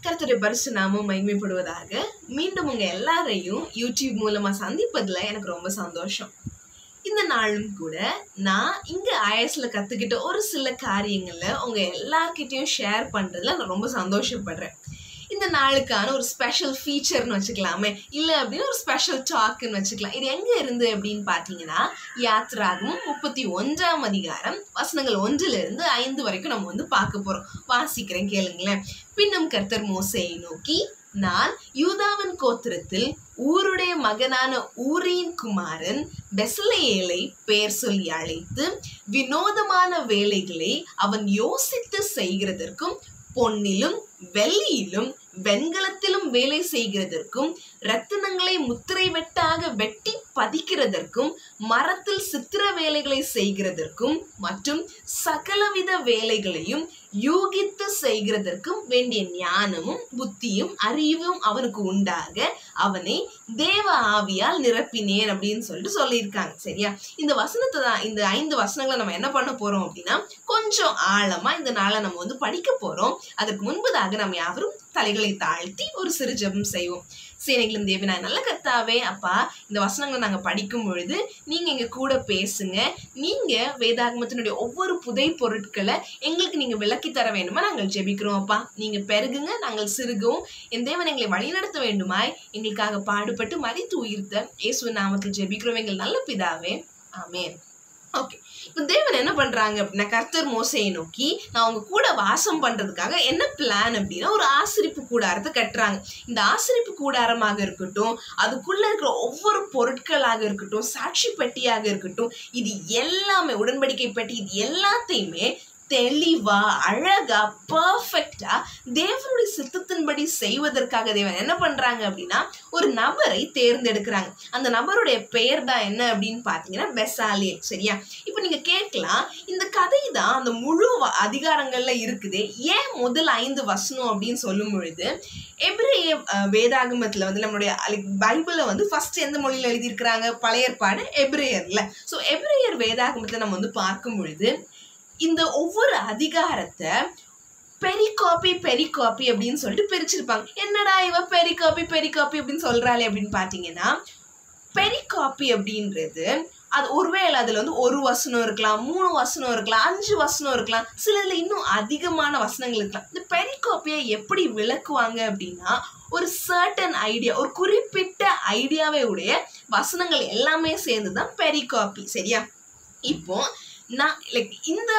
கர்த்தருடைய பரிசு நாமம் மகிமைப்படுவதாக. மீண்டும் உங்க எல்லாரையும் யூடியூப் மூலமா சந்திப்பதுல எனக்கு ரொம்ப சந்தோஷம். இந்த நாளும் கூட நான் இங்க ஐஎஸ்ல கத்துக்கிட்ட ஒரு சில காரியங்களை உங்க எல்லார்கிட்டையும் ஷேர் பண்றதுல நான் ரொம்ப சந்தோஷப்படுறேன். இந்த நாளுக்கான ஒரு ஸ்பெஷல் ஃபீச்சர்னு வச்சுக்கலாமே, இல்லை அப்படின்னு ஒரு ஸ்பெஷல் டாக்குன்னு வச்சுக்கலாம். இது எங்க இருந்து அப்படின்னு பார்த்தீங்கன்னா, யாத்ராகமம் 31ஆம் அதிகாரம் வசனங்கள் 1 - 5 வரைக்கும் நம்ம பார்க்க போறோம். வாசிக்கிறேன், கேளுங்களேன். பின்னும் கர்த்தர் மோசேயை நோக்கி, நான் யூதாவின் கோத்திரத்தில் ஊருடைய மகனான ஊரியின் குமாரன் பெசலெயேலை பெயர் சொல்லி அழைத்து, வினோதமான வேலைகளை அவன் யோசித்து செய்கிறதற்கும், பொன்னிலும் வெள்ளியிலும் வெண்கலத்திலும் வேலை செய்கிறதற்கும், ரத்தினங்களை முத்திரை வெட்டாக வெட்டி பதிக்கிறதற்கும், மரத்தில் சித்திர வேலைகளை செய்கிறதற்கும் மற்றும் சகலவித வேலைகளையும் யூகித்து செய்கிறதற்கும் வேண்டிய ஞானமும் புத்தியும் அறிவும் அவனுக்கு உண்டாக அவனை தேவ ஆவியால் நிரப்பினேன் அப்படின்னு சொல்லியிருக்காங்க. சரியா? இந்த வசனத்தை தான், இந்த 5 வசனங்களை நம்ம என்ன பண்ண போறோம் அப்படின்னா, கொஞ்சம் ஆழமா இந்த நாளை நம்ம படிக்க போறோம். அதற்கு முன்பதாக நம்ம யாவரும் தலைகளை தாழ்த்தி ஒரு சிறு ஜெபம் செய்வோம். சேனைகளின் தேவனாய் நல்ல கர்த்தாவே, அப்பா, இந்த வசனங்களை நாங்க படிக்கும் பொழுது நீங்க எங்க கூட பேசுங்க. நீங்க வேதாகமத்தினுடைய ஒவ்வொரு புதை பொருட்களை எங்களுக்கு நீங்க விளக்கி தர வேண்டுமா நாங்கள் ஜெபிக்கிறோம். அப்பா, நீங்க பெருகுங்க, நாங்கள் சிறுகவும். என் தேவன் எங்களை வழிநடத்த வேண்டுமாய் எங்களுக்காக பாடுபட்டு மரித்து உயிர்த்த இயேசுவின் நாமத்தில் ஜெபிக்கிறோம் எங்கள் நல்ல பிதாவே, ஆமென். ஓகே, இப்போ தேவன் என்ன பண்றாங்க அப்படின்னா, கர்த்தர் மோசேயை நோக்கி, நான் உங்க கூட வாசம் பண்றதுக்காக என்ன பிளான் அப்படின்னா, ஒரு ஆசரிப்பு கூடாரத்தை கட்டுறாங்க. இந்த ஆசரிப்பு கூடாரமாக இருக்கட்டும், அதுக்குள்ள இருக்கிற ஒவ்வொரு பொருட்களாக இருக்கட்டும், சாட்சி பெட்டியாக இருக்கட்டும், இது எல்லாமே, உடன்படிக்கை பெட்டி, இது எல்லாத்தையுமே தெளிவா, அழகா, பர்ஃபெக்டா தேவனுடைய சித்தத்தின்படி செய்வதற்காக தேவன் என்ன பண்றாங்க அப்படின்னா, ஒரு நபரை தேர்ந்தெடுக்கிறாங்க. அந்த நபருடைய பெயர் தான் என்ன அப்படின்னு பாத்தீங்கன்னா, பெசாலியேல். சரியா? இப்ப நீங்க கேட்கலாம், இந்த கதை தான் அந்த முழு அதிகாரங்கள்ல இருக்குது, ஏன் முதல் 5 வசனம் அப்படின்னு சொல்லும் பொழுது, எபிரேய வேதாகமத்துல நம்மளுடைய பைபிளை ஃபர்ஸ்ட் எந்த மொழியில எழுதியிருக்கிறாங்க? பழைய ஏற்பாடு எபிரேயர்ல. ஸோ எபிரேயர் வேதாகமத்துல நம்ம பார்க்கும் பொழுது இந்த ஒவ்வொரு அதிகாரத்தை பெரிகாப்பி அப்படின்னு சொல்லிட்டு பிரிச்சிருப்பாங்க. என்னடா இவ பெரிகாப்பி அப்படின்னு சொல்றாளே அப்படின்னு பாத்தீங்கன்னா, பெரிகாப்பி அப்படின்றது அது ஒருவேளை அதுல 1 வசனம் இருக்கலாம், 3 வசனம் இருக்கலாம், 5 வசனம் இருக்கலாம், சிலதுல இன்னும் அதிகமான வசனங்கள் இருக்கலாம். இந்த பெரிகாப்பியை எப்படி விளக்குவாங்க அப்படின்னா, ஒரு சர்டன் ஐடியா, ஒரு குறிப்பிட்ட ஐடியாவை உடைய வசனங்கள் எல்லாமே சேர்ந்துதான் பெரிகாப்பி. சரியா? இப்போ நான் இந்த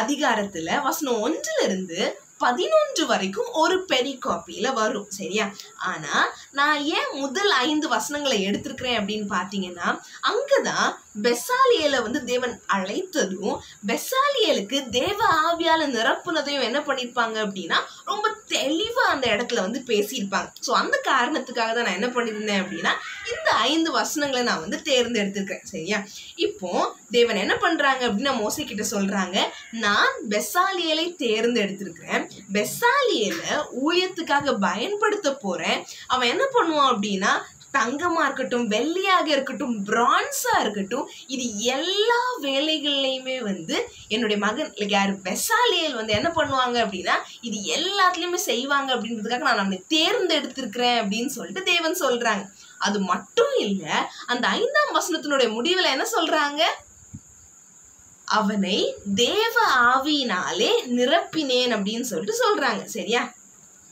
அதிகாரத்துல வசனம் 1 - 11 வரைக்கும் ஒரு பெரிகாப்பியில வரும். சரியா? ஆனா நான் ஏன் முதல் 5 வசனங்களை எடுத்திருக்கிறேன் அப்படின்னு பாத்தீங்கன்னா, அங்கதான் பெசாலியேலை தேவன் அழைத்ததும், பெசாலியேலுக்கு தேவ ஆவியால நிரப்புனதையும் என்ன பண்ணிருப்பாங்க அப்படின்னா, ரொம்ப தெளிவா அந்த இடத்துல பேசியிருப்பாங்க. ஸோ அந்த காரணத்துக்காக தான் நான் என்ன பண்ணியிருந்தேன் அப்படின்னா, இந்த 5 வசனங்களை நான் தேர்ந்தெடுத்திருக்கேன். சரியா? இப்போ தேவன் என்ன பண்றாங்க அப்படின்னா, மோசே கிட்ட சொல்றாங்க, நான் பெசாலியேலை தேர்ந்தெடுத்திருக்கிறேன், பெசாலியேலை ஊழியத்துக்காக பயன்படுத்த போறேன். அவன் என்ன பண்ணுவான் அப்படின்னா, தங்கமா இருக்கட்டும், வெள்ளியாக இருக்கட்டும், பிரான்ஸா இருக்கட்டும், இது எல்லா வேலைகள்லையுமே என்னுடைய மகன் யாரு பெசாலியேல் என்ன பண்ணுவாங்க அப்படின்னா, இது எல்லாத்துலயுமே செய்வாங்க அப்படின்றதுக்காக நான் அவனை தேர்ந்தெடுத்திருக்கிறேன் அப்படின்னு சொல்லிட்டு தேவன் சொல்றாங்க. அது மட்டும் இல்ல, அந்த 5ஆம் வசனத்தினுடைய முடிவுல என்ன சொல்றாங்க? அவனை தேவ ஆவியினாலே நிரப்பினேன் அப்படின்னு சொல்லிட்டு சொல்றாங்க. சரியா?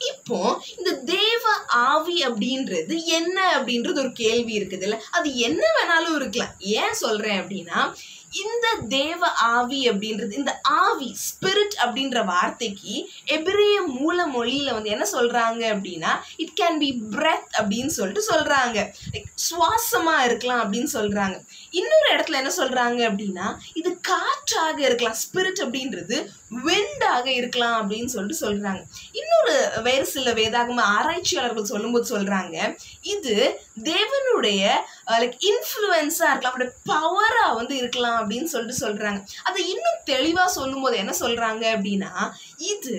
இப்போ இந்த தேவ ஆவி அப்படின்றது என்ன அப்படின்றது ஒரு கேள்வி இருக்குது இல்ல? அது என்ன வேணாலும் இருக்கலாம். ஏன் சொல்றேன் அப்படின்னா, இந்த தேவ ஆவி அப்படின்றது, இந்த ஆவி, ஸ்பிரிட் அப்படின்ற வார்த்தைக்கு எபிரேய மூல மொழியில என்ன சொல்றாங்க அப்படின்னா, இட் கேன் பி பிரெத் அப்படின்னு சொல்லிட்டு சொல்றாங்க. சுவாசமா இருக்கலாம் அப்படின்னு சொல்றாங்க. இன்னொரு இடத்துல என்ன சொல்றாங்க அப்படின்னா, இது காற்றாக இருக்கலாம். ஸ்பிரிட் அப்படின்றது விண்டாக இருக்கலாம் அப்படின்னு சொல்லிட்டு சொல்றாங்க. இன்னொரு வேறு சில வேதாகம ஆராய்ச்சியாளர்கள் சொல்லும்போது சொல்றாங்க, இது தேவனுடைய இன்ஃப்ளூயன்ஸா இருக்கலாம், அவருடைய பவரா இருக்கலாம் அப்படின்னு சொல்லிட்டு சொல்றாங்க. அதை இன்னும் தெளிவா சொல்லும் போது என்ன சொல்றாங்க அப்படின்னா, இது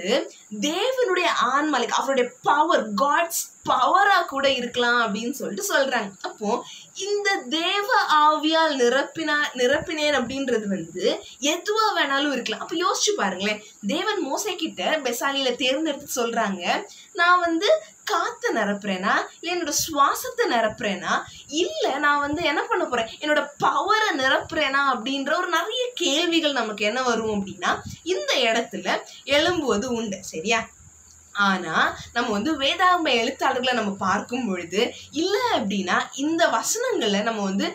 தேவனுடைய ஆன்மா, அவருடைய பவர், காட்ஸ் பவரா கூட இருக்கலாம் அப்படின்னு சொல்லிட்டு சொல்றாங்க. அப்போ இந்த தேவ ஆவியால் நிரப்பினேன் அப்படின்றது வந்து எதுவா வேணாலும் இருக்கலாம். அப்ப யோசிச்சு பாருங்களேன், தேவன் மோசே கிட்ட பெசாலியில தேர்ந்தெடுத்து சொல்றாங்க, நான் வந்து காத்த நிரப்புறேனா இல்ல என்னோட சுவாசத்தை நிரப்புறேனா இல்ல நான் வந்து என்ன பண்ண போறேன் என்னோட பவரை நிரப்புறேனா அப்படின்ற ஒரு நிறைய கேள்விகள் நமக்கு என்ன வரும் அப்படின்னா இந்த இடத்துல எழும்புவது உண்டு. சரியா? ஆனா நம்ம வந்து வேதாகம எழுத்தாளர்களை நம்ம பார்க்கும் பொழுது இல்ல அப்படின்னா இந்த வசனங்களை நம்ம வந்து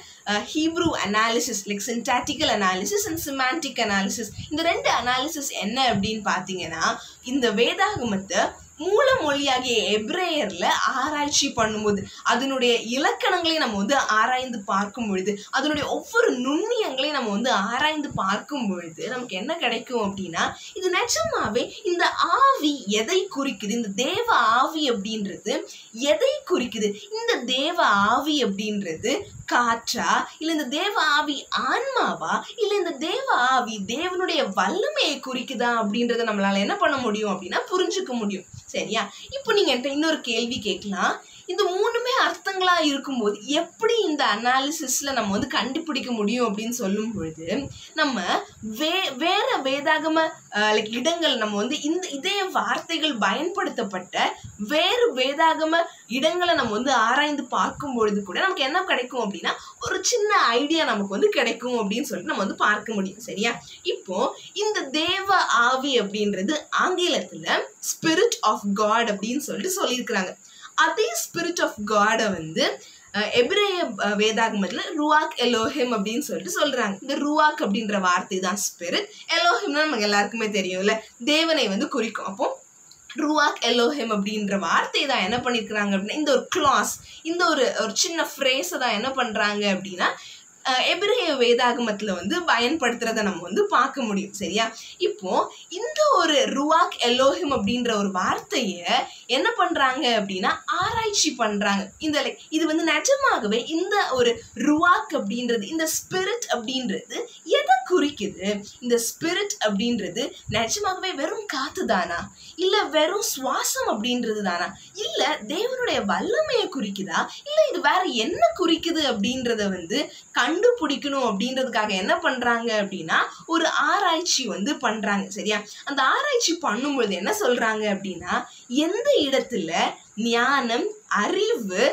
Hebrew analysis like syntactical analysis and semantic analysis, இந்த 2 அனாலிசிஸ் என்ன அப்படின்னு பாத்தீங்கன்னா இந்த வேதாகமத்தை மூல மொழியாகிய எபிரேயர்ல ஆராய்ச்சி பண்ணும்போது அதனுடைய இலக்கணங்களையும் நம்ம வந்து ஆராய்ந்து பார்க்கும் பொழுது அதனுடைய ஒவ்வொரு நுண்ணியங்களையும் நம்ம வந்து ஆராய்ந்து பார்க்கும் பொழுது நமக்கு என்ன கிடைக்கும் அப்படின்னா இது நிஜமாவே இந்த ஆவி எதை குறிக்குது, இந்த தேவ ஆவி அப்படின்றது எதை குறிக்குது, இந்த தேவ ஆவி அப்படின்றது காற்றா இல்ல இந்த தேவ ஆவி ஆன்மாவா இல்ல இந்த தேவ ஆவி தேவனுடைய வல்லமையை குறிக்குதா அப்படின்றத நம்மளால என்ன பண்ண முடியும் அப்படின்னா புரிஞ்சுக்க முடியும். சரியா? இப்போ நீங்க என்கிட்ட இன்னொரு கேள்வி கேட்கலாம், இந்த 3மே அர்த்தங்களா இருக்கும்போது எப்படி இந்த அனாலிசிஸ்ல நம்ம வந்து கண்டுபிடிக்க முடியும் அப்படின்னு சொல்லும் பொழுது நம்ம வேற வேதாகம லைக் இடங்கள் நம்ம வந்து இதே வார்த்தைகள் பயன்படுத்தப்பட்ட வேறு வேதாகம இடங்களை நம்ம வந்து ஆராய்ந்து பார்க்கும் பொழுது கூட நமக்கு என்ன கிடைக்கும் அப்படின்னா ஒரு சின்ன ஐடியா நமக்கு வந்து கிடைக்கும் அப்படின்னு சொல்லிட்டு நம்ம வந்து பார்க்க முடியும். சரியா? இப்போ இந்த தேவ ஆவி அப்படின்றது ஆங்கிலத்துல ஸ்பிரிட் ஆஃப் காட் அப்படின்னு சொல்லிட்டு சொல்லியிருக்கிறாங்க. அதே ஸ்பிரிட் ஆஃப் காடை வந்து எபிரேய வேதாகமத்துல ருவாக் எலோஹிம் அப்படின்னு சொல்லிட்டு சொல்றாங்க. இந்த ருவாக் அப்படின்ற வார்த்தை தான் ஸ்பிரிட், எலோஹிம்னா நமக்கு எல்லாருக்குமே தெரியும்ல, தேவனை வந்து குறிக்கும். அப்போ ருவாக் எலோஹிம் அப்படின்ற வார்த்தை தான் என்ன பண்ணிருக்கிறாங்க அப்படின்னா இந்த ஒரு கிளாஸ், இந்த ஒரு சின்ன ஃப்ரேஸை தான் என்ன பண்றாங்க அப்படின்னா எபிரேய வேதாகமத்துல வந்து பயன்படுத்துறத நம்ம வந்து பார்க்க முடியும். சரியா? இப்போ இந்த ஒரு ருவாக் எலோஹிம் அப்படின்ற ஒரு வார்த்தைய என்ன பண்றாங்க அப்படின்னா ஆராய்ச்சி பண்றாங்க. இந்த இது வந்து நிஜமாகவே இந்த ஒரு ருவாக் அப்படின்றது இந்த ஸ்பிரிட் அப்படின்றது எதை குறிக்குது, இந்த ஸ்பிரிட் அப்படின்றது நிஜமாகவே வெறும் காத்து தானா இல்ல வெறும் சுவாசம் அப்படின்றது தானா இல்ல தேவனுடைய வல்லமையை குறிக்குதா இல்ல இது வேற என்ன குறிக்குது அப்படின்றத வந்து கண்டுபிடிக்கணும் அப்படின்றதுக்காக என்ன பண்றாங்க அப்படின்னா ஒரு ஆராய்ச்சி வந்து பண்றாங்க. சரியா? அந்த ஆராய்ச்சி பண்ணும்பொழுது என்ன சொல்றாங்க அப்படின்னா எந்த இடத்துல ஞானம், அறிவு,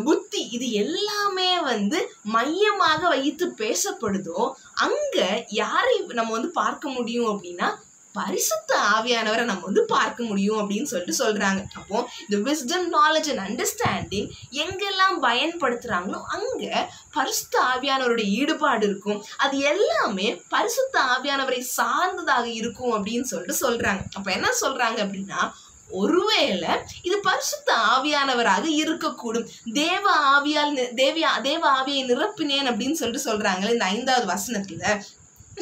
புத்தி இது எல்லாமே வந்து மையமாக வைத்து பேசப்படுதோ அங்க யாரை நம்ம வந்து பார்க்க முடியும் அப்படின்னா பரிசுத்த ஆவியானவரை நம்ம வந்து பார்க்க முடியும் அப்படின்னு சொல்லிட்டு சொல்றாங்க. அப்போ இந்த விஸ்டம், நாலேஜ் அண்ட் அண்டர்ஸ்டாண்டிங் எங்கெல்லாம் பயன்படுத்துறாங்களோ அங்க பரிசுத்த ஆவியானவருடைய ஈடுபாடு இருக்கும், அது எல்லாமே பரிசுத்த ஆவியானவரை சார்ந்ததாக இருக்கும் அப்படின்னு சொல்லிட்டு சொல்றாங்க. அப்ப என்ன சொல்றாங்க அப்படின்னா ஒருவேளை இது பரிசுத்த ஆவியானவராக இருக்கக்கூடும். தேவ ஆவியை நிரப்பினேன் அப்படின்னு சொல்லிட்டு சொல்றாங்களே இந்த 5வது வசனத்துல,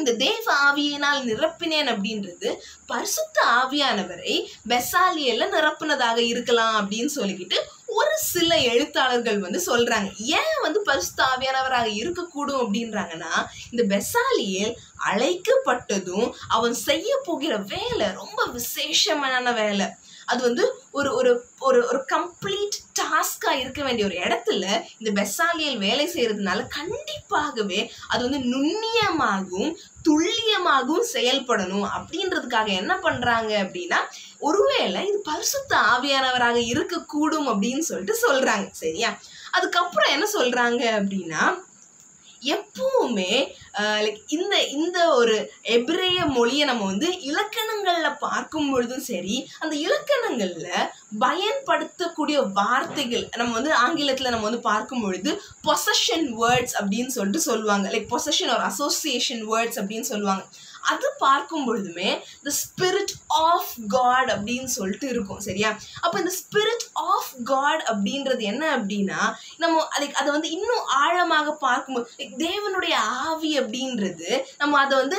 இந்த தேவ ஆவியினால் நிரப்பினேன் அப்படின்றது பரிசுத்த ஆவியானவரை பெசாலியல்ல நிரப்புனதாக இருக்கலாம் அப்படின்னு சொல்லிக்கிட்டு ஒரு சில எழுத்தாளர்கள் வந்து சொல்றாங்க. ஏன் வந்து பரிசுத்த ஆவியானவராக இருக்கக்கூடும் அப்படின்றாங்கன்னா இந்த பெசாலியல் அழைக்கப்பட்டதும் அவன் செய்ய போகிற வேலை ரொம்ப விசேஷமான வேலை. அது வந்து ஒரு ஒரு ஒரு ஒரு கம்ப்ளீட் டாஸ்கா இருக்க வேண்டிய ஒரு இடத்துல இந்த பெசாலியல் வேலை செய்யறதுனால கண்டிப்பாகவே அது வந்து நுண்ணியமாகவும் துல்லியமாகவும் செயல்படணும் அப்படின்றதுக்காக என்ன பண்றாங்க அப்படின்னா ஒருவேளை இது பரிசுத்த ஆவியானவராக இருக்கக்கூடும் அப்படின்னு சொல்லிட்டு சொல்றாங்க. சரியா? அதுக்கப்புறம் என்ன சொல்றாங்க அப்படின்னா எப்பவுமே லைக் இந்த ஒரு எபிரேய மொழியை நம்ம வந்து இலக்கணங்கள்ல பார்க்கும் பொழுதும் சரி அந்த இலக்கணங்கள்ல பயன்படுத்தக்கூடிய வார்த்தைகள் நம்ம வந்து ஆங்கிலத்துல நம்ம வந்து பார்க்கும் பொழுது பொசஷன் வேர்ட்ஸ் அப்படின்னு சொல்லிட்டு சொல்லுவாங்க. லைக் பொசஷன் ஒரு அசோசியேஷன் வேர்ட்ஸ் அப்படின்னு சொல்லுவாங்க. அது பார்க்கும் பொழுதுமே த ஸ்பிரிட் ஆஃப் காட் அப்படின்னு சொல்லிட்டு இருக்கும். சரியா? அப்போ இந்த ஸ்பிரிட் ஆஃப் காட் அப்படின்றது என்ன அப்படின்னா நம்ம அதை வந்து இன்னும் ஆழமாக பார்க்கும்போது தேவனுடைய ஆவி அப்படின்றது நம்ம அதை வந்து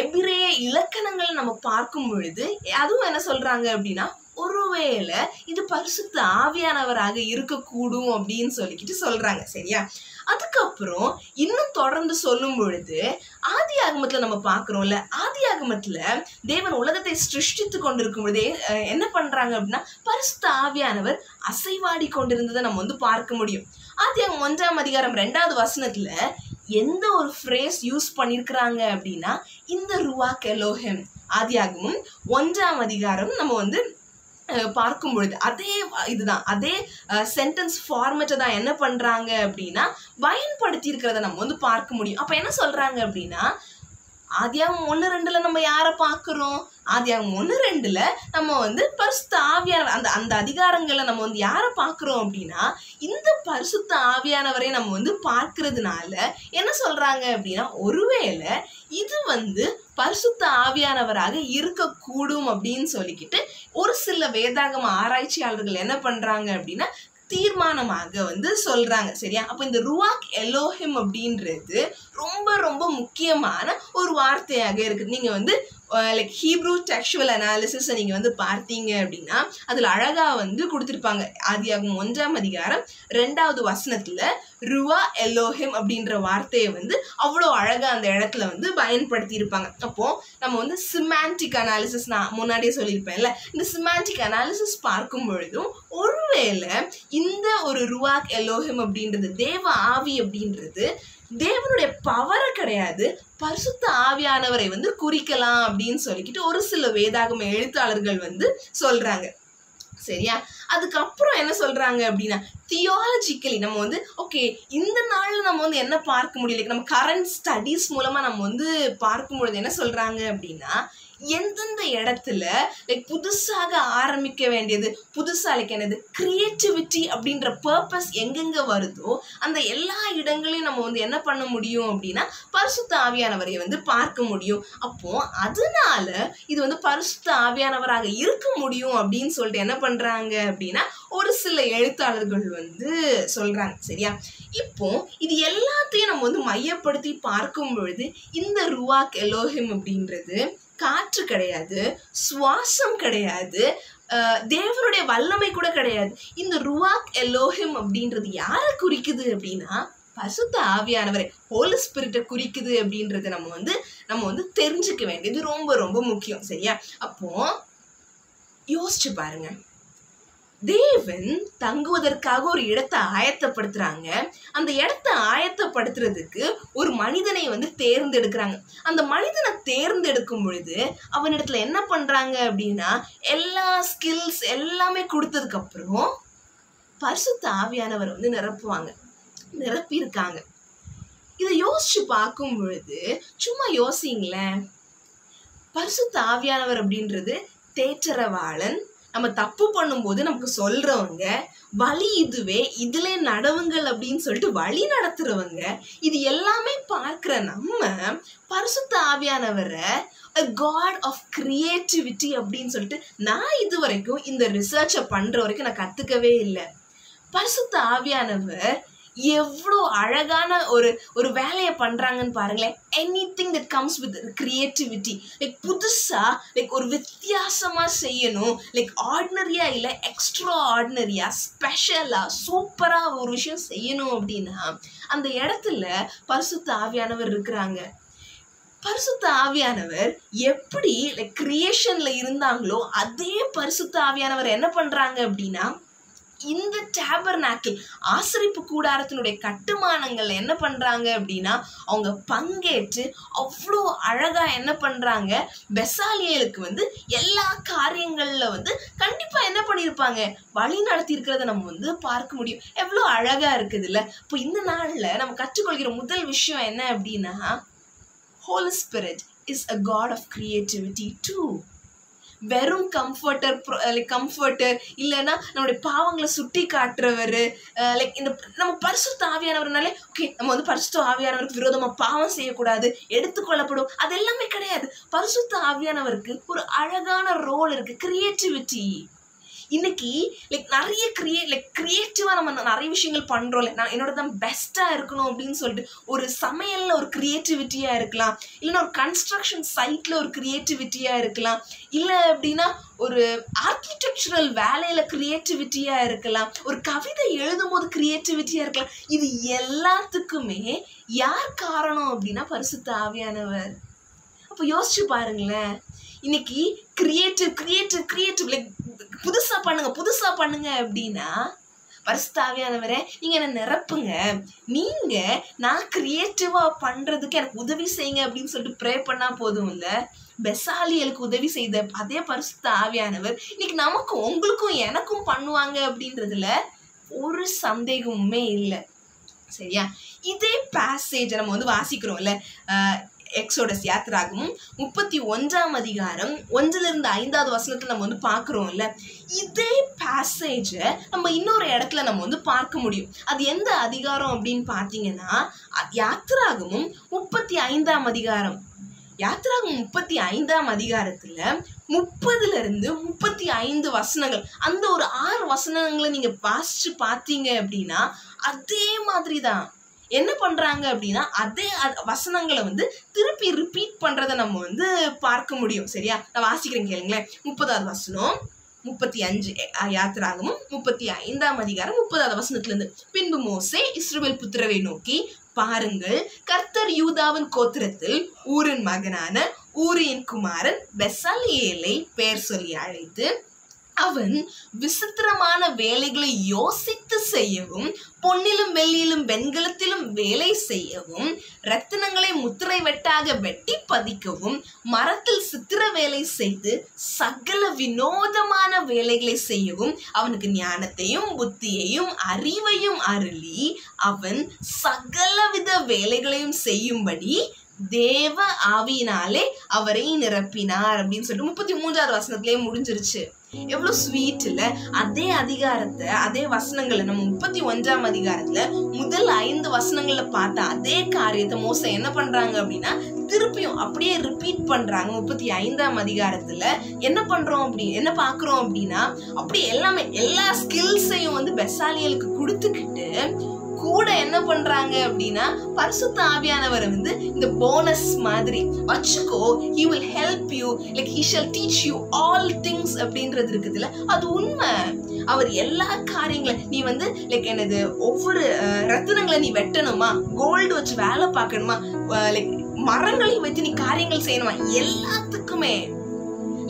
எபிரேய இலக்கணங்கள் நம்ம பார்க்கும் பொழுது அதுவும் என்ன சொல்றாங்க அப்படின்னா ஒருவேளை இது பரிசுத்த ஆவியானவராக இருக்கக்கூடும் அப்படின்னு சொல்லிக்கிட்டு சொல்றாங்க. சரியா? அதுக்கப்புறம் இன்னும் தொடர்ந்து சொல்லும் பொழுது ஆதி ஆகமத்துல நம்ம பார்க்கிறோம்ல, ஆதி ஆகமத்துல தேவன் உலகத்தை சிருஷ்டித்து கொண்டிருக்கும் பொழுதே என்ன பண்றாங்க அப்படின்னா பரிசுத்த ஆவியானவர் அசைவாடி கொண்டிருந்ததை நம்ம பார்க்க முடியும். ஆதியாகமம் 1ஆம் அதிகாரம் 2வது வசனத்துல எந்த ஒரு ஃப்ரேஸ் யூஸ் பண்ணிருக்கிறாங்க அப்படின்னா இந்த ருவாக் எலோஹிம். ஆதியாகமம் 1ஆம் அதிகாரம் நம்ம பார்க்கும் பொழுது அதே இதுதான், அதே சென்டென்ஸ் ஃபார்மேட்டை தான் என்ன பண்றாங்க அப்படின்னா பயன்படுத்தி இருக்கிறத நம்ம பார்க்க முடியும். அப்ப என்ன சொல்றாங்க அப்படின்னா ஆதியாகமம் 1:2 நம்ம யாரை பார்க்கிறோம்? ஆதியாகமம் 1:2 நம்ம பரிசுத்த ஆவியானவர் அந்த அதிகாரங்களை நம்ம யாரை பார்க்கிறோம் அப்படின்னா இந்த பரிசுத்த ஆவியானவரை நம்ம பார்க்கிறதுனால என்ன சொல்றாங்க அப்படின்னா ஒருவேளை இது பரிசுத்த ஆவியானவராக இருக்கக்கூடும் அப்படின்னு சொல்லிக்கிட்டு ஒரு சில வேதாகம ஆராய்ச்சியாளர்கள் என்ன பண்றாங்க அப்படின்னா தீர்மானமாக சொல்றாங்க. சரியா? அப்ப இந்த ருவாக் எலோஹிம் அப்படின்றது ரொம்ப ரொம்ப முக்கியமான ஒரு வார்த்தையாக இருக்கு. நீங்க லைக் ஹீப்ரூ டெக்ஸ்டுவல் அனாலிசிஸ் நீங்க பார்த்தீங்க அப்படின்னா அதுல அழகா கொடுத்திருப்பாங்க. ஆதியாகமம் 1ஆம் அதிகாரம் 2வது வசனத்துல ருவா எலோஹிம் அப்படின்ற வார்த்தையை அவ்வளோ அழகா அந்த இடத்துல பயன்படுத்தி இருப்பாங்க. அப்போ நம்ம சிமாண்டிக் அனாலிசிஸ் நான் முன்னாடியே சொல்லியிருப்பேன்ல, இந்த சிமாண்டிக் அனாலிசிஸ் பார்க்கும் பொழுதும் ஒருவேளை இந்த ஒரு ருவாக் எலோஹிம் அப்படின்றது தேவ ஆவி அப்படின்றது தேவனுடைய பவரை கிடையாது, பரிசுத்த ஆவியானவரை குறிக்கலாம் அப்படின்னு சொல்லிக்கிட்டு ஒரு சில வேதாகம எழுத்தாளர்கள் சொல்றாங்க. சரியா? அதுக்கப்புறம் என்ன சொல்றாங்க அப்படின்னா தியாலஜிக்கலி நம்ம ஓகே இந்த நாள்ல நம்ம என்ன பார்க்க முடியல, நம்ம கரண்ட் ஸ்டடீஸ் மூலமா நம்ம பார்க்கும் பொழுது என்ன சொல்றாங்க அப்படின்னா எந்தெந்த இடத்துல லைக் புதுசாக ஆரம்பிக்க வேண்டியது, புதுசா லைக் என்னது கிரியேட்டிவிட்டி அப்படின்ற பர்பஸ் எங்கெங்க வருதோ அந்த எல்லா இடங்களையும் நம்ம என்ன பண்ண முடியும் அப்படின்னா பரிசுத்த ஆவியானவரை பார்க்க முடியும். அப்போ அதனால இது பரிசுத்த ஆவியானவராக இருக்க முடியும் அப்படின்னு சொல்லிட்டு என்ன பண்றாங்க அப்படின்னா ஒரு சில எழுத்தாளர்கள் சொல்றாங்க. சரியா? இப்போ இது எல்லாத்தையும் நம்ம மையப்படுத்தி பார்க்கும் பொழுது இந்த ருவாக் எலோஹிம் அப்படின்றது காற்று கிடையாது, சுவாசம் கிடையாது, தேவனுடைய வல்லமை கூட கிடையாது. இந்த ருவாக் எலோஹிம் அப்படின்றது யாரை குறிக்குது அப்படின்னா பரிசுத்த ஆவியானவரை, ஹோலி ஸ்பிரிட்டை குறிக்குது அப்படின்றத நம்ம தெரிஞ்சுக்க வேண்டியது ரொம்ப ரொம்ப முக்கியம். சரியா? அப்போ யோசிச்சு பாருங்க, தேவன் தங்குவதற்காக ஒரு இடத்தை ஆயத்தப்படுத்துறாங்க. அந்த இடத்தை ஆயத்தப்படுத்துறதுக்கு ஒரு மனிதனை தேர்ந்தெடுக்கிறாங்க. அந்த மனிதனை தேர்ந்தெடுக்கும் பொழுது அவனிடத்துல என்ன பண்றாங்க அப்படின்னா எல்லா ஸ்கில்ஸ் எல்லாமே கொடுத்ததுக்கு அப்புறம் பரிசுத்த ஆவியானவர் நிரப்புவாங்க, நிரப்பியிருக்காங்க. இதை யோசிச்சு பார்க்கும் பொழுது சும்மா யோசிங்களேன், பரிசுத்த ஆவியானவர் அப்படின்றது தேற்றரவாளன், நம்ம தப்பு பண்ணும்போது நமக்கு சொல்றவங்க, வழி இதுவே இதுல நடவுங்கள் அப்படின்னு சொல்லிட்டு வழி நடத்துறவங்க, இது எல்லாமே பார்க்கிற நம்ம பரிசுத்த ஆவியானவரை காட் ஆஃப் கிரியேட்டிவிட்டி அப்படின்னு சொல்லிட்டு நான் இது வரைக்கும் இந்த ரிசர்ச்சை பண்ற வரைக்கும் நான் கத்துக்கவே இல்லை. பரிசுத்த ஆவியானவர் எவ்வளோ அழகான ஒரு வேலையை பண்றாங்கன்னு பாருங்களேன். Anything that comes with creativity, like புதுசா லைக் ஒரு வித்தியாசமா செய்யணும், லைக் ஆர்டினரியா இல்லை எக்ஸ்ட்ரா ஆர்டினரியா ஸ்பெஷலா சூப்பரா ஒரு விஷயம் செய்யணும் அப்படின்னா அந்த இடத்துல பரிசுத்த ஆவியானவர் இருக்கிறாங்க. பரிசுத்த ஆவியானவர் எப்படி லைக் கிரியேஷன்ல இருந்தாங்களோ அதே பரிசுத்த ஆவியானவர் என்ன பண்றாங்க அப்படின்னா இந்த டேபர்நாக்கிள் ஆசரிப்பு கூடாரத்தினுடைய கட்டுமானங்கள் என்ன பண்றாங்க அப்படின்னா அவங்க பங்கேற்று அவ்வளோ அழகா என்ன பண்றாங்க, பெசாலியலுக்கு எல்லா காரியங்கள்ல கண்டிப்பா என்ன பண்ணியிருப்பாங்க, வழி நடத்தி இருக்கிறத நம்ம பார்க்க முடியும். எவ்வளோ அழகா இருக்குது இல்ல? இப்போ இந்த நாள்ல நம்ம கற்றுக்கொள்கிற முதல் விஷயம் என்ன அப்படின்னா Holy Spirit is a God of creativity too. வெறும் கம்ஃபர்டர் இல்லைன்னா நம்மளுடைய பாவங்களை சுட்டி காட்டுறவர், லைக் இந்த நம்ம பரிசுத்த ஆவியானவர்னாலே ஓகே நம்ம பரிசுத்த ஆவியானவருக்கு விரோதமா பாவம் செய்யக்கூடாது, எடுத்துக்கொள்ளப்படும், அது எல்லாமே கிடையாது. பரிசுத்த ஆவியானவருக்கு ஒரு அழகான ரோல் இருக்கு, கிரியேட்டிவிட்டி. இன்னைக்கு நிறைய கிரியேட்டிவா நம்ம நிறைய விஷயங்கள் பண்றோம்ல. நான் என்னோட தான் பெஸ்டா இருக்கணும் அப்படின்னு சொல்லிட்டு ஒரு சமையல்ல ஒரு கிரியேட்டிவிட்டியா இருக்கலாம், இல்லைன்னா ஒரு கன்ஸ்ட்ரக்ஷன் சைட்ல ஒரு கிரியேட்டிவிட்டியா இருக்கலாம், இல்ல அப்படின்னா ஒரு ஆர்கிடெக்சரல் வேலையில கிரியேட்டிவிட்டியா இருக்கலாம், ஒரு கவிதை எழுதும் போது கிரியேட்டிவிட்டியா இருக்கலாம். இது எல்லாத்துக்குமே யார் காரணம் அப்படின்னா பரிசுத்த ஆவியானவர். அப்ப யோசிச்சு பாருங்களேன், இன்னைக்கு கிரியேட்டிவ் புதுசா பண்ணுங்க அப்படின்னா பரிசுத்த ஆவியானவரே நீங்க என்ன நிரப்புங்க, நீங்க நான் கிரியேட்டிவா பண்றதுக்கு எனக்கு உதவி செய்யுங்க அப்படின்னு சொல்லிட்டு ப்ரே பண்ணா போதும் இல்ல. பெசாலியலுக்கு உதவி செய்த அதே பரிசுத்த ஆவியானவர் இன்னைக்கு நமக்கும் உங்களுக்கும் எனக்கும் பண்ணுவாங்க அப்படின்றதுல ஒரு சந்தேகமுமே இல்லை. சரியா? இதே பேசேஜ் நம்ம வந்து வாசிக்கிறோம்ல, எக்ஸோடஸ் யாத்திராகமும் 31ஆம் அதிகாரம் 1-5 வசனத்தை நம்ம வந்து பார்க்குறோம்ல. இதே பேசேஜை நம்ம இன்னொரு இடத்துல நம்ம வந்து பார்க்க முடியும். அது எந்த அதிகாரம் அப்படின்னு பார்த்தீங்கன்னா யாத்திராகமும் 35ஆம் அதிகாரம். யாத்திராகம் 35ஆம் அதிகாரத்துல 30-35 வசனங்கள், அந்த ஒரு 6 வசனங்களை நீங்க வாசிச்சு பார்த்தீங்க அப்படின்னா அதே மாதிரி தான் என்ன பண்றாங்க அப்படின்னா அதே வசனங்களை வந்து திருப்பி ரிப்பீட் பண்றதை நம்ம வந்து பார்க்க முடியும். சரியா? நான் வாசிக்கிறேன் கேளுங்களேன். 30வது வசனம் 35 யாத்திராகமும் 35ஆம் அதிகாரம் 30வது வசனத்திலிருந்து. பின்பு மோசே இஸ்ரவேல் புத்திரரை நோக்கி, பாருங்கள், கர்த்தர் யூதாவின் கோத்திரத்தில் ஊரின் மகனான ஊரியின் குமாரன் பெசாலியேலை பெயர் சொல்லி அழைத்து அவன் விசித்திரமான வேலைகளை யோசித்து செய்யவும், பொன்னிலும் வெள்ளியிலும் வெண்கலத்திலும் வேலை செய்யவும், ரத்தினங்களை முத்திரை வெட்டாக வெட்டி பதிக்கவும், மரத்தில் சித்திர வேலை செய்து சகல வினோதமான வேலைகளை செய்யவும் அவனுக்கு ஞானத்தையும் புத்தியையும் அறிவையும் அருளி அவன் சகலவித வேலைகளையும் செய்யும்படி தேவ ஆவியினாலே அவரை நிரப்பினார் அப்படின்னு சொல்லிட்டு 33வது வசனத்திலேயே முடிஞ்சிருச்சு. எவ்வளவு ஸ்வீட் இல்ல? அதே அதிகாரத்தை அதே வசனங்களை நம்ம 31ஆம் அதிகாரத்துல முதல் 5 வசனங்கள்ல பார்த்த அதே காரியத்தை மோசே என்ன பண்றாங்க அப்படின்னா திருப்பியும் அப்படியே ரிப்பீட் பண்றாங்க. 35ஆம் அதிகாரத்துல என்ன பாக்குறோம் அப்படின்னா அப்படியே எல்லா ஸ்கில்ஸையும் வந்து பெசாலியலுக்கு கொடுத்துக்கிட்டு கூட என்ன பண்றாங்க அப்படின்னா பரிசுத்த ஆவியானவர் வந்து இந்த போனஸ் மாதிரி வச்சுக்கோ, he will help you, like he shall teach you all things அப்படின்றது இருக்குதுல்ல, அது உண்மை. அவர் எல்லா காரியங்களும் நீ வந்து லைக் என்னது ஒவ்வொரு ரத்தினங்களை நீ வெட்டணுமா, கோல்டு வச்சு வேலை பார்க்கணுமா, லைக் மரங்களை வச்சு நீ காரியங்கள் செய்யணுமா, எல்லாத்துக்குமே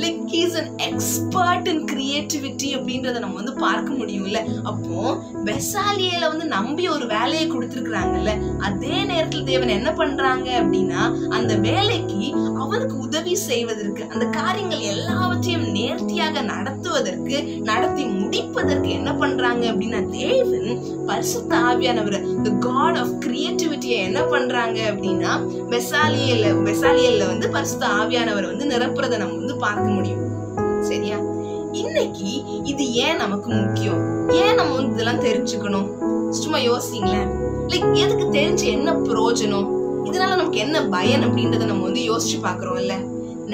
like he is an expert in creativity அப்படின்றத நம்ம வந்து பார்க்க முடியும்ல. அப்போ பெசாலியேல வந்து நம்பி ஒரு வேலையை கொடுத்துருக்குறாங்கல்ல, அதே நேரத்தில் தேவன் என்ன பண்றாங்க அப்படின்னா அந்த வேலைக்கு அவனுக்கு உதவி செய்வதற்கு, அந்த காரியங்கள் எல்லாவற்றையும் நேர்த்தியாக நடத்துவதற்கு, நடத்தி முடிப்பதற்கு என்ன பண்றாங்க அப்படின்னா தேவன் பரிசுத்த ஆவியானவர் the God of creativity என்ன பண்றாங்க அப்படின்னா பெசாலியேல வந்து பரிசுத்த ஆவியானவர் வந்து நிரப்புறதை நம்ம வந்து பார்க்க முடியும். சரியா? இன்னைக்கு இது ஏன் நமக்கு முக்கியம், ஏன் நம்ம வந்து இதெல்லாம் தெரிஞ்சுக்கணும்? சும்மா யோசிங்களேன். லைக் எதுக்கு தெரிஞ்சு என்ன பிரயோஜனம், இதனால நமக்கு என்ன பயன் அப்படின்றத நம்ம வந்து யோசிச்சு பாக்குறோம் இல்ல.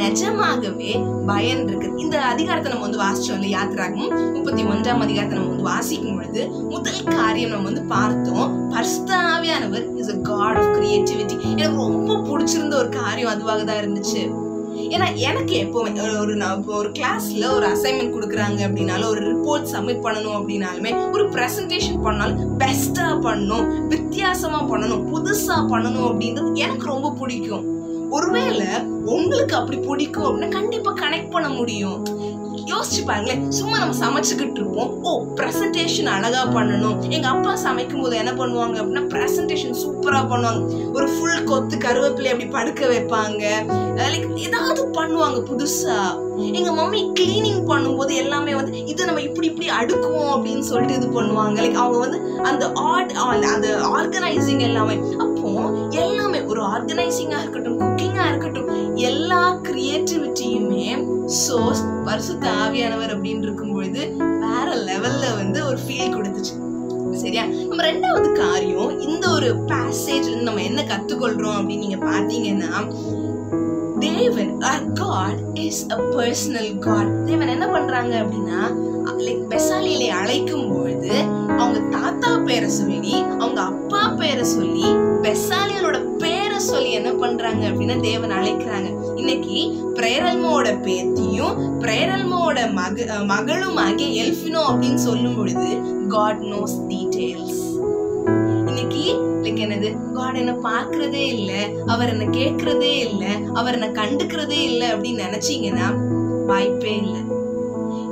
நிஜமாகவே பயன் இருக்கு. இந்த அதிகாரத்தை நம்ம வந்து வாசிச்சோம் இல்ல, யாத்திராகமும் 31ஆம் அதிகாரத்தை நம்ம வந்து வாசிக்கும் பொழுது முதல் காரியம் நம்ம வந்து பார்த்தோம், பரிசுத்த ஆவியானவர் is a God of creativity. எனக்கு ரொம்ப பிடிச்சிருந்த ஒரு காரியம் அதுவாக தான் இருந்துச்சு. ஏன்னா எனக்கு எப்பவுமே ஒரு கிளாஸ்ல ஒரு அசைன்மெண்ட் கொடுக்குறாங்க அப்படின்னாலும், ஒரு ரிப்போர்ட் சப்மிட் பண்ணணும் அப்படின்னாலுமே, ஒரு ப்ரெசன்டேஷன் பண்ணாலும் பெஸ்டா பண்ணணும், வித்தியாசமா பண்ணணும், புதுசா பண்ணணும் அப்படின்றது எனக்கு ரொம்ப பிடிக்கும். ஒருவேளை உங்களுக்கு அப்படி பிடிக்கும் அப்படின்னா கண்டிப்பா கனெக்ட் பண்ண முடியும். யோசிச்சு பாருங்களேன், சும்மா நம்ம சமைச்சுக்கிட்டு இருப்போம், ப்ரெசன்டேஷன் அழகா பண்ணணும். எங்க அப்பா சமைக்கும் போது என்ன பண்ணுவாங்க அப்படின்னா ப்ரெசன்டேஷன் சூப்பரா பண்ணுவாங்க. ஒரு ஃபுல் கொத்து கருவேப்பிலை அப்படி படுக்க வைப்பாங்க, லைக் ஏதாவது பண்ணுவாங்க புதுசா. எங்க மம்மி கிளீனிங் பண்ணும்போது எல்லாமே வந்து இது நம்ம இப்படி அடுக்குவோம் அப்படின்னு சொல்லிட்டு இது பண்ணுவாங்க. லைக் அவங்க வந்து அந்த ஆர்கனைசிங் எல்லாமே. அப்போ எல்லாமே ஒரு ஆர்கனைசிங்கா இருக்கட்டும், குக்கிங்கா இருக்கட்டும், எல்லா கிரியேட்டிவிட்டியுமே சோர்ஸ் பரிசுத்த ஆவியானவர் அப்படின்னு இருக்கும் பொழுது வேற லெவல்ல வந்து ஒரு ஃபீல் கொடுத்துச்சு. சரியா? நம்ம ரெண்டாவது காரியம், இந்த ஒரு பேசேஜ்ல நம்ம என்ன கத்துக்கொள்றோம் அப்படின்னு நீங்க பாத்தீங்கன்னா, தேவன் our God is a personal God. தேவன் என்ன பண்றாங்க அப்படின்னா பெசாலியலை அழைக்கும் பொழுது அவங்க தாத்தா பேரை சொல்லி அவங்க அப்பா பேரை சொல்லி பெசாலியலோட பேரை சொல்லி என்ன பண்றாங்க அப்படின்னா தேவன் அழைக்கிறாங்க. இன்னைக்கு பிரேரல்மோட பேத்தியும் பிரேரல்மோட மகளும் ஆகிய எல்ஃபினோ அப்படின்னு சொல்லும் பொழுது God knows details. இன்னைக்கு என்னது, God என்ன பார்க்கறதே இல்லை, அவர் என்ன கேட்கறதே இல்லை, அவர் என்ன கண்டுக்கிறதே இல்லை அப்படின்னு நினைச்சீங்கன்னா வாய்ப்பே இல்லை.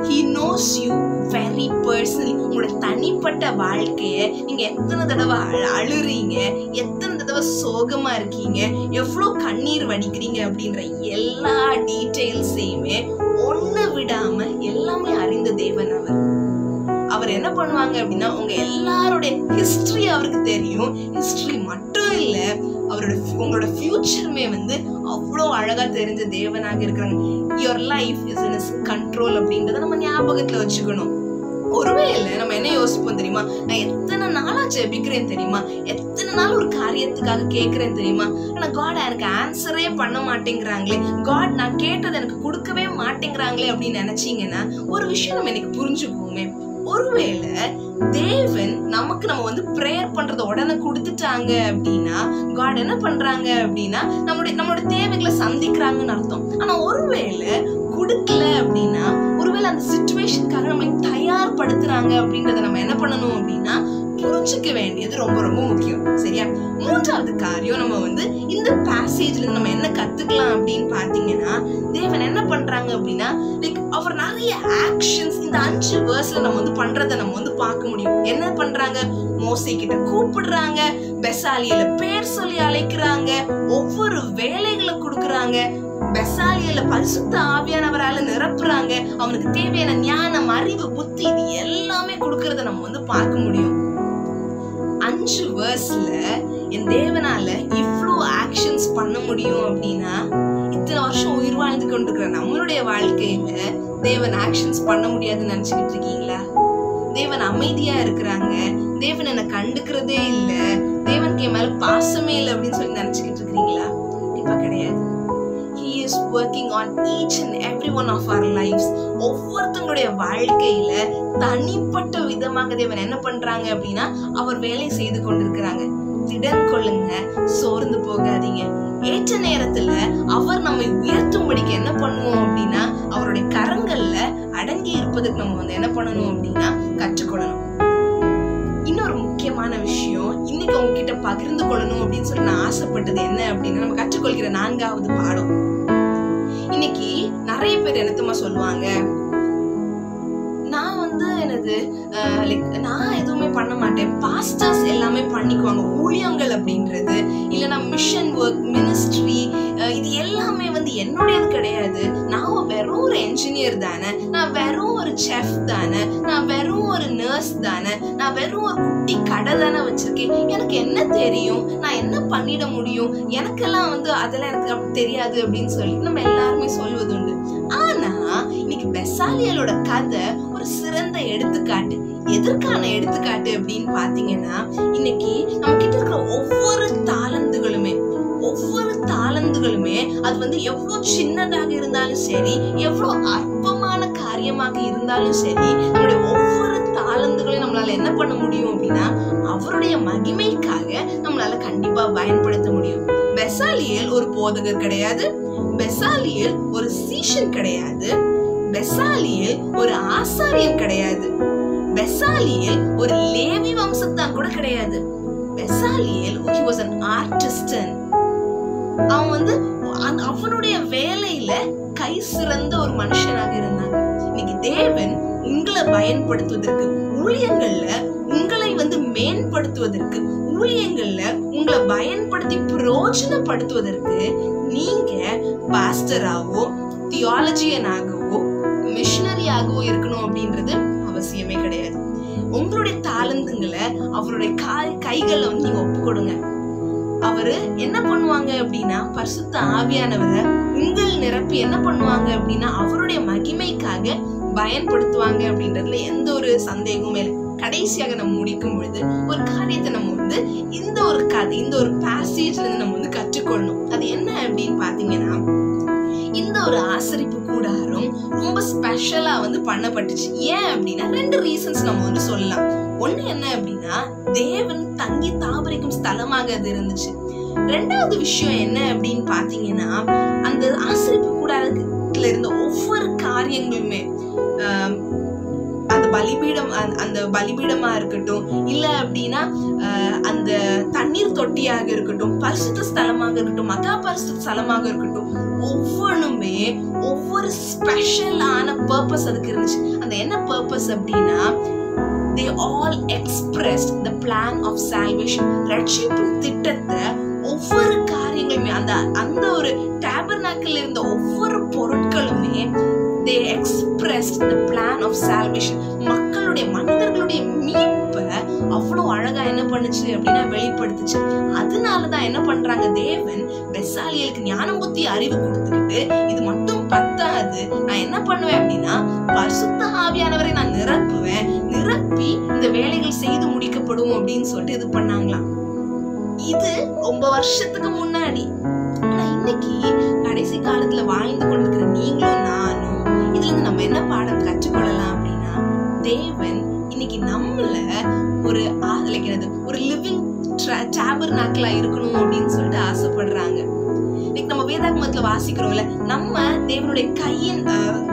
He knows you very personally. உங்களோட தனிப்பட்ட வாழ்க்கைய நீங்க எத்தனை தடவை அழுறீங்க, எத்தனை தடவை சோகமா இருக்கீங்க, எவ்வளவு கண்ணீர் வடிக்கிறீங்க அப்படின்ற எல்லா டீட்டெயில்ஸையுமே ஒண்ணு விடாம எல்லாமே அறிந்த தேவன் அவர் என்ன பண்ணுவாங்க அப்படின்னா உங்க எல்லாருடைய ஹிஸ்டரி அவருக்கு தெரியும். ஹிஸ்டரி மட்டும் இல்ல, உங்களோட ஃபியூச்சருமே அவ்வளோ அழகா தெரிஞ்ச தேவனாக இருக்கிறாங்க. Your life is in his control அப்படின்றத நம்ம ஞாபகத்துல வச்சுக்கணும். ஒருவேளை நம்ம என்ன யோசிப்போம் தெரியுமா, நான் எத்தனை நாளா ஜெபிக்கிறேன் தெரியுமா, எத்தனை நாள் ஒரு காரியத்துக்காக கேட்கிறேன் தெரியுமா, ஆனா God எனக்கு ஆன்சரே பண்ண மாட்டேங்கிறாங்களே, God நான் கேட்டதை எனக்கு கொடுக்கவே மாட்டேங்கிறாங்களே அப்படின்னு நினைச்சீங்கன்னா ஒரு விஷயம் நம்ம எனக்கு புரிஞ்சுக்குவோமே. ஒருவேளை தேவன் நமக்கு நம்ம பிரேயர் பண்றத உடனே கொடுத்துட்டாங்க அப்படின்னா God என்ன பண்றாங்க அப்படின்னா நம்மளோட தேவைகளை சந்திக்கிறாங்கன்னு அர்த்தம். ஆனா ஒருவேளை கொடுக்கல அப்படின்னா ஒருவேளை அந்த சிச்சுவேஷனுக்காக நம்ம தயார்படுத்துறாங்க அப்படின்றத நம்ம என்ன பண்ணணும் அப்படின்னா புரிஞ்சுக்க வேண்டியது ரொம்ப ரொம்ப முக்கியம். சரியா? மூன்றாவது காரியம் நம்ம இந்த பேசேஜ்ல நம்ம என்ன கத்துக்கலாம் அப்படின்னு பாத்தீங்கன்னா தேவன் என்ன பண்றாங்க அப்படின்னா அவர் நிறைய ஆக்ஷன்ஸ் இந்த 5 வேர்ஸ்ல நம்ம பண்றதை நம்ம பார்க்க முடியும். என்ன பண்றாங்க, மோசே கிட்ட கூப்பிடுறாங்க, பெசாலியல பேர் சொல்லி அழைக்கிறாங்க, ஒவ்வொரு வேலைகளை கொடுக்கறாங்க, பெசாலியல பரிசுத்த ஆவியானவரால நிரப்புறாங்க, அவனுக்கு தேவையான ஞானம், அறிவு, புத்தி இது எல்லாமே கொடுக்கறத நம்ம பார்க்க முடியும். 5 வேர்ஸ்ல என் தேவனால இவ்வளோ ஆக்ஷன்ஸ் பண்ண முடியும் அப்படின்னா இத்தனை வருஷம் உயிர் வாழ்ந்து கொண்டிருக்கிற நம்மளுடைய வாழ்க்கையில தேவன் ஆக்ஷன்ஸ் பண்ண முடியாதுன்னு நினைச்சுக்கிட்டு இருக்கீங்களா? தேவன் அமைதியா இருக்கிறாங்க, தேவன் என்ன கண்டுக்கிறதே இல்லை, தேவனுக்கு என் மேல பாசமே இல்லை அப்படின்னு சொல்லி நினைச்சுக்கிட்டு இருக்கிறீங்களா? கண்டிப்பா கிடையாது. He is working on each and every one of our lives. ஒவ்வொருத்தங்களுடைய வாழ்க்கையில தனிப்பட்ட விதமாக தேவன் என்ன பண்றாங்க அப்படின்னா அவர் வேலை செய்து கொண்டிருக்கிறாங்க. திடன் கொள்ளுங்க, சோர்ந்து போகாதீங்க. ஏற்ற நேரத்துல அவர் நம்மை உயர்த்தும்படிக்கு என்ன பண்ணுவோம் அப்படின்னா அவருடைய கரங்கள்ல அடங்கி இருப்பதுக்கு நம்ம என்ன பண்ணணும் அப்படின்னா கற்றுக்கொள்ளணும். இன்னொரு முக்கியமான விஷயம் இன்னைக்கு உங்ககிட்ட பகிர்ந்து கொள்ளணும் அப்படின்னு சொல்லி நான் ஆசைப்பட்டது என்ன அப்படின்னா நம்ம கற்றுக்கொள்கிற 4வது பாடம். இன்னைக்கு நிறைய பேர் என்னத்தமா சொல்லுவாங்க, நான் நான் எதுவுமே பண்ண மாட்டேன், பாஸ்டர்ஸ் எல்லாமே பண்ணிக்குவாங்க, ஊழியங்கள் அப்படின்றது இல்லைன்னா மிஷன் ஒர்க், மினிஸ்ட்ரி இது எல்லாமே என்னுடையது கிடையாது, நான் வெறும் ஒரு என்ஜினியர் தானே, நான் வெறும் ஒரு செஃப் தானே, நான் வெறும் ஒரு நர்ஸ் தானே, நான் வெறும் ஒரு குட்டி கடை தானே வச்சிருக்கேன், எனக்கு என்ன தெரியும், நான் என்ன பண்ணிட முடியும், எனக்கெல்லாம் அதெல்லாம் எனக்கு அப்படி தெரியாது அப்படின்னு சொல்லி நம்ம எல்லாருமே சொல்வது உண்டு. ஆனா இன்னைக்கு பெசாலியலோட கதை ஒரு சிறந்த எடுத்துக்காட்டு. எதற்கான எடுத்துக்காட்டு அப்படின்னு பாத்தீங்கன்னா இன்னைக்கு நம்ம கிட்ட இருக்கிற ஒவ்வொரு தாளந்துகளுமே அது எவ்வளவு சின்னதாக இருந்தாலும் சரி, எவ்வளவு அற்பமான காரியமாக இருந்தாலும் சரி, நம்மளுடைய ஒவ்வொரு தாளந்துகளையும் நம்மளால என்ன பண்ண முடியும் அப்படின்னா அவருடைய மகிமைக்காக நம்மளால கண்டிப்பா பயன்படுத்த முடியும். பெசாலியேல் ஒரு போதகர் கிடையாது, பெசாலியேல் ஒரு சீஷன் கிடையாது, பெசாலியேல் ஒரு ஆசாரியன் கிடையாது, பெசாலியேல் ஒரு லேவி வம்சத்தான் கூட கிடையாது. பெசாலியேல் he was an artisan. அவன் அவனுடைய வேலையில கை சிறந்த ஒரு மனுஷனாக இருந்தாங்க. இன்னைக்கு தேவன் உங்களை பயன்படுத்துவதற்கு, ஊழியங்கள்ல உங்களை மேம்படுத்துவதற்கு, ஊழியங்கள்ல உங்களை பயன்படுத்தி பிரயோஜனப்படுத்துவதற்கு நீங்க பாஸ்டராகவோ தியாலஜியனாகவோ மிஷனரியாகவோ இருக்கணும் அப்படின்றது அவசியமே கிடையாது. உங்களுடைய தாளந்துங்களை அவருடைய கைகளை நீங்க ஒப்பு கொடுங்க. அவரு என்ன பண்ணுவாங்க அப்படின்னா பரிசுத்த ஆவியானவரை உங்கள் நிரப்பி என்ன பண்ணுவாங்க அப்படின்னா அவருடைய மகிமைக்காக பயன்படுத்துவாங்க அப்படின்றதுல எந்த ஒரு சந்தேகமும் இல்லை. கடைசியாக நம்ம முடிக்கும் பொழுது ஒரு காரியத்தை நம்ம இந்த ஒரு கதை, இந்த ஒரு பேசேஜ்ல இருந்து நம்ம கற்றுக்கொள்ளணும். அது என்ன அப்படின்னு பாத்தீங்கன்னா இந்த ஒரு ஆசரிப்பு கூடாரம் ரொம்ப ஸ்பெஷலா வந்து பண்ணப்பட்டுச்சு. ஏன் அப்படின்னா 2 ரீசன்ஸ் நம்ம வந்து சொல்லலாம். ஒண்ணு என்ன அப்படின்னா தேவன் தங்கி தாபரிக்கும் ஸ்தலமாக அது இருந்துச்சு. 2வது விஷயம் என்ன அப்படின்னு பாத்தீங்கன்னா அந்த ஆசரிப்பு கூடாரத்துல இருந்த ஒவ்வொரு காரியங்களுமே அந்த பலிபீடமா இருக்கட்டும், இல்ல அப்படின்னா அந்த தண்ணீர் தொட்டியாக இருக்கட்டும், பரிசுத்த ஸ்தலமாக இருக்கட்டும், மகா பரிசுத்த ஸ்தலமாக இருக்கட்டும், ஒவ்வொன்றுமே ஒவ்வொரு ஸ்பெஷலான பர்பஸ் அதுக்கு இருந்துச்சு. அந்த என்ன பர்பஸ் அப்படின்னா they all expressed the plan of salvation. ரட்சிப்பின் திட்டத்தை ஒவ்வொரு காரியங்களுமே அந்த ஒரு டேபர்னாக்கில் இருந்த ஒவ்வொரு பொருட்களுமே they expressed the plan of salvation. மனிதர்களுடைய மீட்பை அவ்வளவு அழகா என்ன பண்ணுச்சு அப்படின்னா வெளிப்படுத்துச்சு. அதனாலதான் என்ன பண்றாங்க, தேவன் பெசாலியலுக்கு ஞானம் புத்தி அறிவு கொடுத்துக்கிட்டு இது மட்டும் பத்தாது, நான் என்ன பண்ணுவேன் அப்படின்னா பரிசுத்த ஆவியானவரை நான் நிரப்பி இந்த வேலைகள் செய்து முடிக்கப்படும் அப்படின்னு சொல்லிட்டு இது பண்ணாங்களாம். இது ரொம்ப வருஷத்துக்கு முன்னாடி. ஆனா இன்னைக்கு கடைசி காலத்துல வாழ்ந்து கொண்டிருக்கிற நீங்களும் நானும் இதுல இருந்து நம்ம என்ன பாடம் கற்றுக்கொள்ளலாம் அப்படின்னா தேவன் இன்னைக்கு நம்மள ஒரு லிவிங் டேபர்னாக்கிளா இருக்கணும் அப்படின்னு சொல்லிட்டு ஆசைப்படுறாங்க. இன்னைக்கு நம்ம வேதாகமத்துல வாசிக்கிறோம்ல, நம்ம தேவனுடைய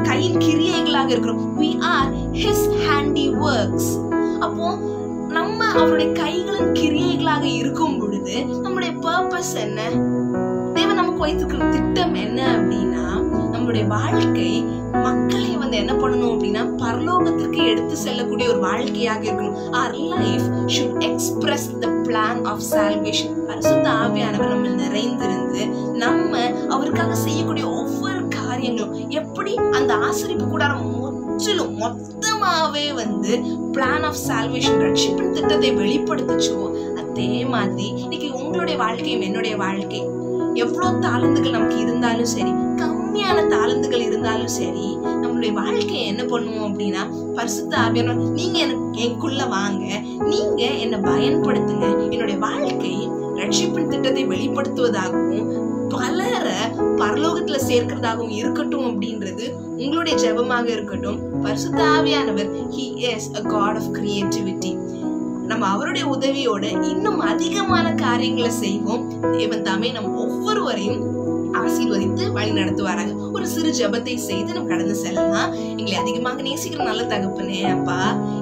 கையின் கிரியைகளாக இருக்கிறோம். we are his handiworks. அப்போ நம்ம அவருடைய கைகளின் கிரியைகளாக இருக்கும் பொழுது நம்முடைய பர்பஸ் என்ன, தேவன் நமக்கு வைத்திருக்கிற திட்டம் என்ன அப்படின்னா நம்மளுடைய வாழ்க்கை மக்களை வந்து என்ன பண்ணணும் அப்படின்னா பரலோகத்திற்கு எடுத்து செல்லக்கூடிய ஒரு வாழ்க்கையாக இருக்கணும். our life should express the plan of salvation. பரிசுத்த ஆவியானவர் நம்ம நிறைந்திருந்து நம்ம அவருக்காக செய்யக்கூடிய ஒவ்வொரு காரியங்களும் எப்படி அந்த ஆசரிப்பு கூடாரம் மொத்தமாவே வந்து பிளான் ஆஃப் சால்வேஷன் ரட்சிப்பின் திட்டத்தை வெளிப்படுத்துச்சோ அதே மாதிரி இன்னைக்கு உங்களுடைய வாழ்க்கையும் என்னுடைய வாழ்க்கை, எவ்வளவு தாளந்துகள் நமக்கு இருந்தாலும் சரி, கம்மியான தாளந்துகள் இருந்தாலும் சரி, நம்மளுடைய வாழ்க்கையை என்ன பண்ணுவோம் அப்படின்னா பரிசுத்த ஆவியானவர் நீங்க எனக்குள்ள வாங்க, நீங்க என்னை பயன்படுத்துங்க, என்னுடைய வாழ்க்கை ரட்சிப்பின் திட்டத்தை வெளிப்படுத்துவதாகவும் பலரை பரலோகத்துல சேர்க்கிறதாகவும் இருக்கட்டும் அப்படின்றது உங்களுடைய ஜெபமாக இருக்கட்டும். பரிசுத்த ஆவியானவர் he is a God of creativity. நம்ம அவருடைய உதவியோட இன்னும் அதிகமான காரியங்களை செய்வோம். தேவன் தாமே நம்ம ஒவ்வொருவரையும் ஆசீர்வதித்து வழி நடத்துவாராங்க. ஒரு சிறு ஜெபத்தை செய்து நம்ம கடந்து செல்லலாம். எங்களை அதிகமாக நேசிக்கிற நல்ல தகப்பனே, அப்பா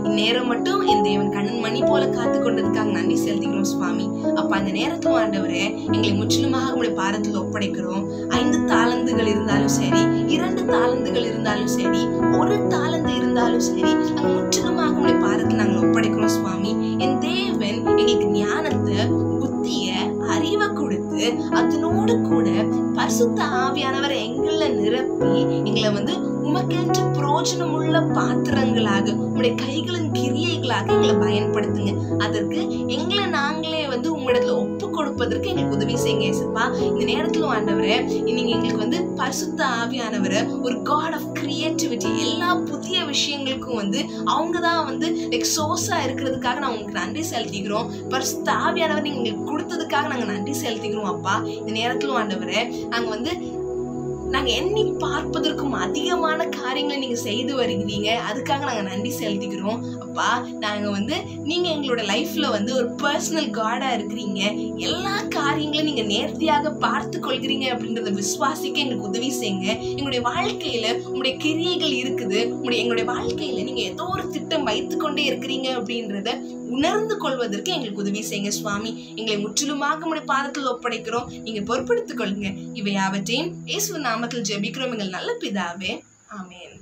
இந்நேரம் மட்டும் என் தேவன் கண்ணன் மணி போல காத்து கொண்டதுக்காக நன்றி செலுத்திக்கிறோம் சுவாமி. அப்பா இந்த நேரத்துல ஆண்டவரே எங்களை முற்றிலுமாக உங்களுடைய பாரத்தில் ஒப்படைக்கிறோம். 5 தாளந்துகள் இருந்தாலும் சரி, 2 தாளந்துகள் இருந்தாலும் சரி, 1 தாளந்து இருந்தாலும் சரி, நாங்கள் முற்றிலுமாக உங்களுடைய பாரத்தில் நாங்கள் ஒப்படைக்கிறோம் சுவாமி. என் தேவன் எங்களுக்கு ஞானத்தை புத்திய அறிவை கொடுத்து அதனோடு கூட பரிசுத்த ஆவியானவரை எங்களை நிரப்பி எங்களை வந்து உமக்கேற்ற பிரயோஜனம் உள்ள பாத்திரங்களாக உங்களுடைய கைகளின் கிரியைகளாக எங்களை பயன்படுத்துங்க. அதற்கு எங்களை நாங்களே வந்து உங்களிடத்துல ஒப்பு கொடுப்பதற்கு எங்களுக்கு உதவி செய்யுங்க ஏசப்பா. இந்த நேரத்துல ஆண்டவரே நீங்க எங்களுக்கு வந்து பரிசுத்த ஆவியானவரை ஒரு காட் ஆஃப் கிரியேட்டிவிட்டி, எல்லா புதிய விஷயங்களுக்கும் வந்து அவங்கதான் வந்து சோர்ஸா இருக்கிறதுக்காக நான் உங்களுக்கு நன்றி செலுத்திக்கிறோம். பரிசுத்த ஆவியானவர் நீங்க எங்களுக்கு கொடுத்ததுக்காக நாங்க நன்றி செலுத்திக்கிறோம் அப்பா. இந்த நேரத்துல ஆண்டவரே நாங்க எண்ணி பார்ப்பதற்கும் அதிகமான காரியங்களை நீங்க செய்து வருகிறீங்க, அதுக்காக நாங்க நன்றி செலுத்திக்கிறோம் அப்பா. நாங்க வந்து நீங்க எங்களோட லைஃப்ல வந்து ஒரு பர்சனல் காடா இருக்கிறீங்க, எல்லா காரியங்களும் நீங்க நேர்த்தியாக பார்த்து கொள்கிறீங்க அப்படின்றத விசுவாசிக்க எங்களுக்கு உதவி செய்யுங்க. எங்களுடைய வாழ்க்கையில உங்களுடைய கிரியைகள் இருக்குது, எங்களுடைய வாழ்க்கையில நீங்க ஏதோ ஒரு திட்டம் வைத்து கொண்டே இருக்கிறீங்க அப்படின்றத உணர்ந்து கொள்வதற்கு எங்களுக்கு உதவி செய்யுங்க சுவாமி. எங்களை முற்றிலுமாக உங்களுடைய பாதத்தில் ஒப்படைக்கிறோம், நீங்க பொறுப்படுத்திக் கொள்ளுங்க. இவை யாவற்றையும் இயேசுவின் நாமத்தில் ஜெபிக்கிறோம் எங்கள் நல்ல பிதாவே, ஆமென்.